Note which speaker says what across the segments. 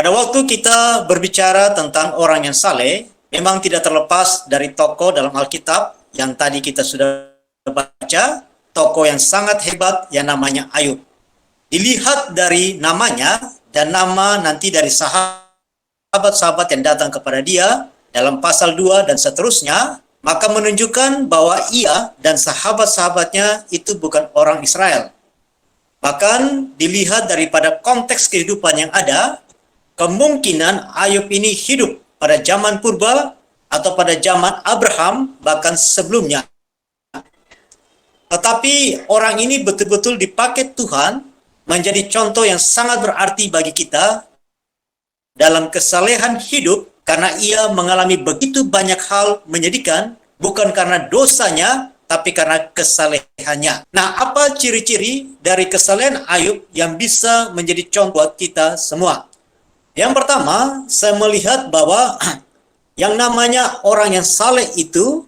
Speaker 1: Pada waktu kita berbicara tentang orang yang saleh, memang tidak terlepas dari tokoh dalam Alkitab yang tadi kita sudah baca, tokoh yang sangat hebat yang namanya Ayub. Dilihat dari namanya dan nama nanti dari sahabat-sahabat yang datang kepada dia dalam pasal 2 dan seterusnya, maka menunjukkan bahwa ia dan sahabat-sahabatnya itu bukan orang Israel. Bahkan dilihat daripada konteks kehidupan yang ada, kemungkinan Ayub ini hidup pada zaman purba atau pada zaman Abraham, bahkan sebelumnya. Tetapi orang ini betul-betul dipakai Tuhan menjadi contoh yang sangat berarti bagi kita dalam kesalehan hidup, karena ia mengalami begitu banyak hal menyedihkan, bukan karena dosanya, tapi karena kesalehannya. Nah, apa ciri-ciri dari kesalehan Ayub yang bisa menjadi contoh buat kita semua? Yang pertama, saya melihat bahwa yang namanya orang yang saleh itu,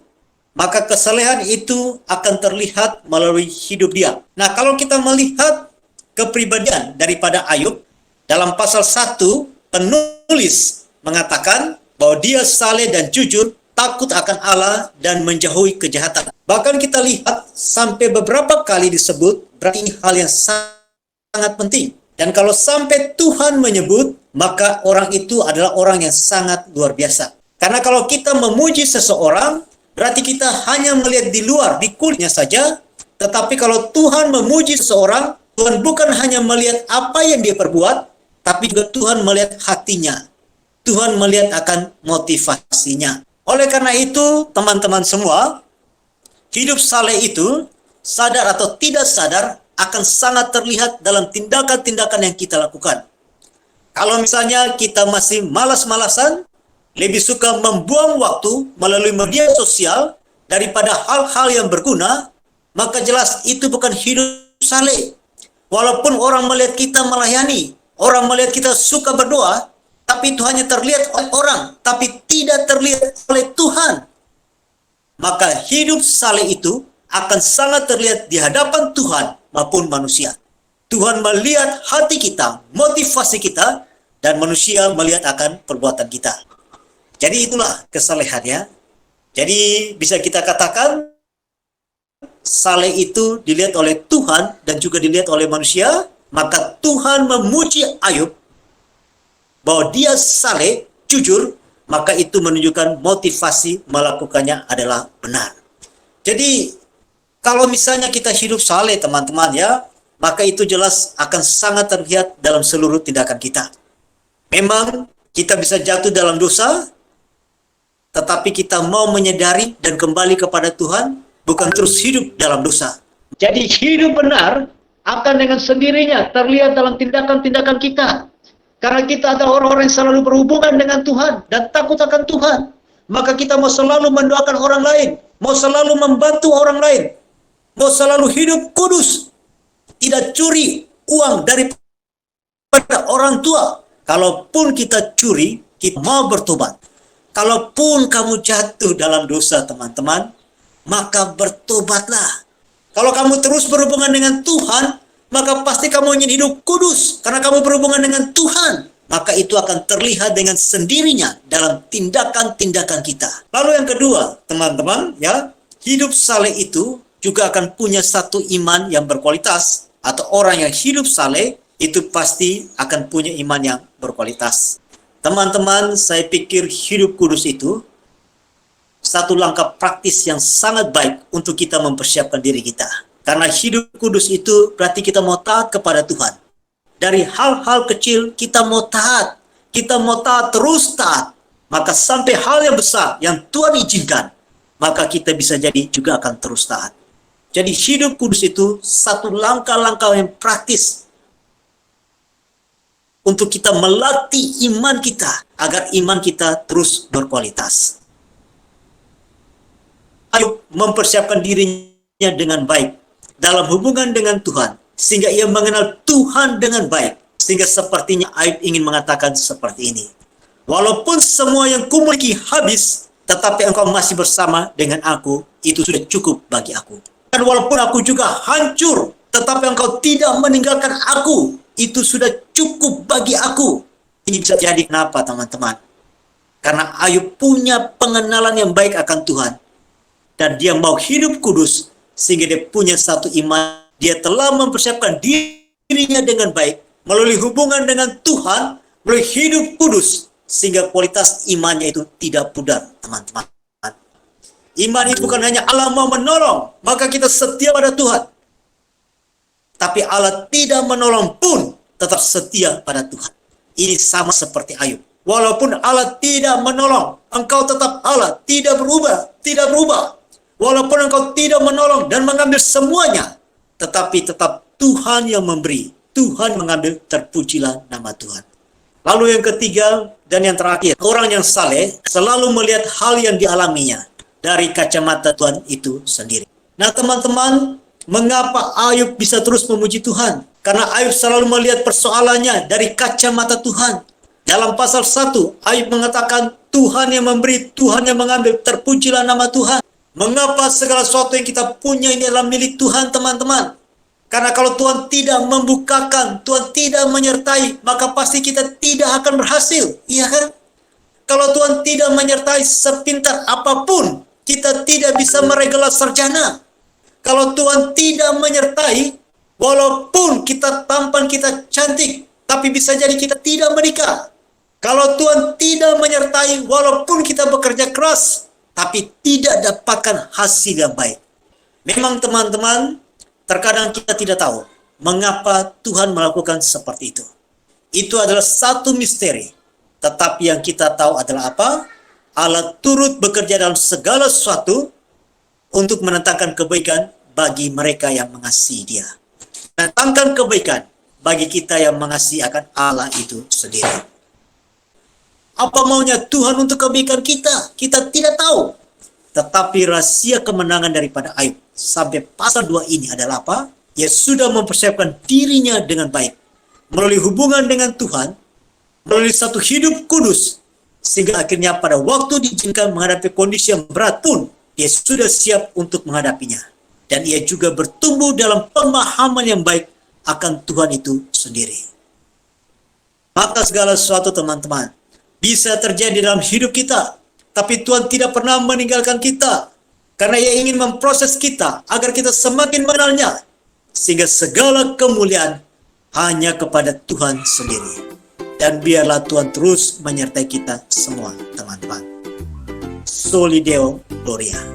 Speaker 1: maka kesalehan itu akan terlihat melalui hidup dia. Nah, kalau kita melihat kepribadian daripada Ayub, dalam pasal 1, penulis mengatakan bahwa dia saleh dan jujur, takut akan Allah dan menjauhi kejahatan. Bahkan kita lihat sampai beberapa kali disebut, berarti ini hal yang sangat penting. Dan kalau sampai Tuhan menyebut, maka orang itu adalah orang yang sangat luar biasa. Karena kalau kita memuji seseorang, berarti kita hanya melihat di luar, di kulitnya saja. Tetapi kalau Tuhan memuji seseorang, Tuhan bukan hanya melihat apa yang dia perbuat, tapi juga Tuhan melihat hatinya. Tuhan melihat akan motivasinya. Oleh karena itu, teman-teman semua, hidup saleh itu, sadar atau tidak sadar, akan sangat terlihat dalam tindakan-tindakan yang kita lakukan. Kalau misalnya kita masih malas-malasan, lebih suka membuang waktu melalui media sosial daripada hal-hal yang berguna, maka jelas itu bukan hidup saleh. Walaupun orang melihat kita melayani, orang melihat kita suka berdoa, tapi itu hanya terlihat oleh orang, tapi tidak terlihat oleh Tuhan. Maka hidup saleh itu akan sangat terlihat di hadapan Tuhan maupun manusia. Tuhan melihat hati kita, motivasi kita, dan manusia melihat akan perbuatan kita. Jadi itulah kesalehannya. Jadi bisa kita katakan saleh itu dilihat oleh Tuhan dan juga dilihat oleh manusia. Maka Tuhan memuji Ayub bahwa dia saleh, jujur, maka itu menunjukkan motivasi melakukannya adalah benar. Jadi kalau misalnya kita hidup saleh, teman-teman ya, maka itu jelas akan sangat terlihat dalam seluruh tindakan kita. Memang kita bisa jatuh dalam dosa, tetapi kita mau menyadari dan kembali kepada Tuhan, bukan terus hidup dalam dosa. Jadi hidup benar akan dengan sendirinya terlihat dalam tindakan-tindakan kita. Karena kita adalah orang-orang yang selalu berhubungan dengan Tuhan dan takut akan Tuhan. Maka kita mau selalu mendoakan orang lain, mau selalu membantu orang lain, mau selalu hidup kudus, tidak curi uang daripada orang tua. Kalaupun kita curi, kita mau bertobat. Kalaupun kamu jatuh dalam dosa, teman-teman, maka bertobatlah. Kalau kamu terus berhubungan dengan Tuhan, maka pasti kamu ingin hidup kudus. Karena kamu berhubungan dengan Tuhan, maka itu akan terlihat dengan sendirinya dalam tindakan-tindakan kita. Lalu yang kedua, teman-teman, ya, hidup saleh itu juga akan punya satu iman yang berkualitas. Atau orang yang hidup saleh itu pasti akan punya iman yang berkualitas. Teman-teman, saya pikir hidup kudus itu satu langkah praktis yang sangat baik untuk kita mempersiapkan diri kita. Karena hidup kudus itu berarti kita mau taat kepada Tuhan. Dari hal-hal kecil kita mau taat. Kita mau taat, terus taat. Maka sampai hal yang besar yang Tuhan izinkan, maka kita bisa jadi juga akan terus taat. Jadi hidup kudus itu satu langkah-langkah yang praktis untuk kita melatih iman kita agar iman kita terus berkualitas. Ayub mempersiapkan dirinya dengan baik dalam hubungan dengan Tuhan, sehingga ia mengenal Tuhan dengan baik, sehingga sepertinya Ayub ingin mengatakan seperti ini: walaupun semua yang kumiliki habis, tetapi engkau masih bersama dengan aku, itu sudah cukup bagi aku. Dan walaupun aku juga hancur, tetapi engkau tidak meninggalkan aku, itu sudah cukup bagi aku. Ini bisa jadi kenapa teman-teman? Karena Ayub punya pengenalan yang baik akan Tuhan. Dan dia mau hidup kudus. Sehingga dia punya satu iman. Dia telah mempersiapkan dirinya dengan baik. Melalui hubungan dengan Tuhan. Melalui hidup kudus. Sehingga kualitas imannya itu tidak pudar, teman-teman. Iman itu bukan hanya Allah mau menolong, maka kita setia pada Tuhan. Tapi Allah tidak menolong pun tetap setia pada Tuhan. Ini sama seperti Ayub. Walaupun Allah tidak menolong, engkau tetap Allah, tidak berubah, tidak berubah. Walaupun engkau tidak menolong dan mengambil semuanya, tetapi tetap Tuhan yang memberi, Tuhan mengambil, terpujilah nama Tuhan. Lalu yang ketiga dan yang terakhir, orang yang saleh selalu melihat hal yang dialaminya dari kacamata Tuhan itu sendiri. Nah teman-teman, mengapa Ayub bisa terus memuji Tuhan? Karena Ayub selalu melihat persoalannya dari kacamata Tuhan. Dalam pasal 1, Ayub mengatakan, Tuhan yang memberi, Tuhan yang mengambil, terpujilah nama Tuhan. Mengapa segala sesuatu yang kita punya ini adalah milik Tuhan, teman-teman? Karena kalau Tuhan tidak membukakan, Tuhan tidak menyertai, maka pasti kita tidak akan berhasil. Iya kan? Kalau Tuhan tidak menyertai sepintar apapun, kita tidak bisa meraih gelar sarjana. Kalau Tuhan tidak menyertai, walaupun kita tampan, kita cantik, tapi bisa jadi kita tidak menikah. Kalau Tuhan tidak menyertai, walaupun kita bekerja keras, tapi tidak dapatkan hasil yang baik. Memang teman-teman, terkadang kita tidak tahu mengapa Tuhan melakukan seperti itu. Itu adalah satu misteri. Tetapi yang kita tahu adalah apa? Allah turut bekerja dalam segala sesuatu untuk mendatangkan kebaikan bagi mereka yang mengasihi Dia. Mendatangkan kebaikan bagi kita yang mengasihi akan Allah itu sendiri. Apa maunya Tuhan untuk kebaikan kita? Kita tidak tahu. Tetapi rahasia kemenangan daripada Ayub sampai pasal 2 ini adalah apa? Ia sudah mempersiapkan dirinya dengan baik. Melalui hubungan dengan Tuhan, melalui satu hidup kudus, sehingga akhirnya pada waktu diizinkan menghadapi kondisi yang berat pun, dia sudah siap untuk menghadapinya. Dan ia juga bertumbuh dalam pemahaman yang baik akan Tuhan itu sendiri. Maka segala sesuatu teman-teman, bisa terjadi dalam hidup kita, tapi Tuhan tidak pernah meninggalkan kita. Karena ia ingin memproses kita, agar kita semakin mengenalnya. Sehingga segala kemuliaan hanya kepada Tuhan sendiri. Dan biarlah Tuhan terus menyertai kita semua, teman-teman. Soli Deo Gloria.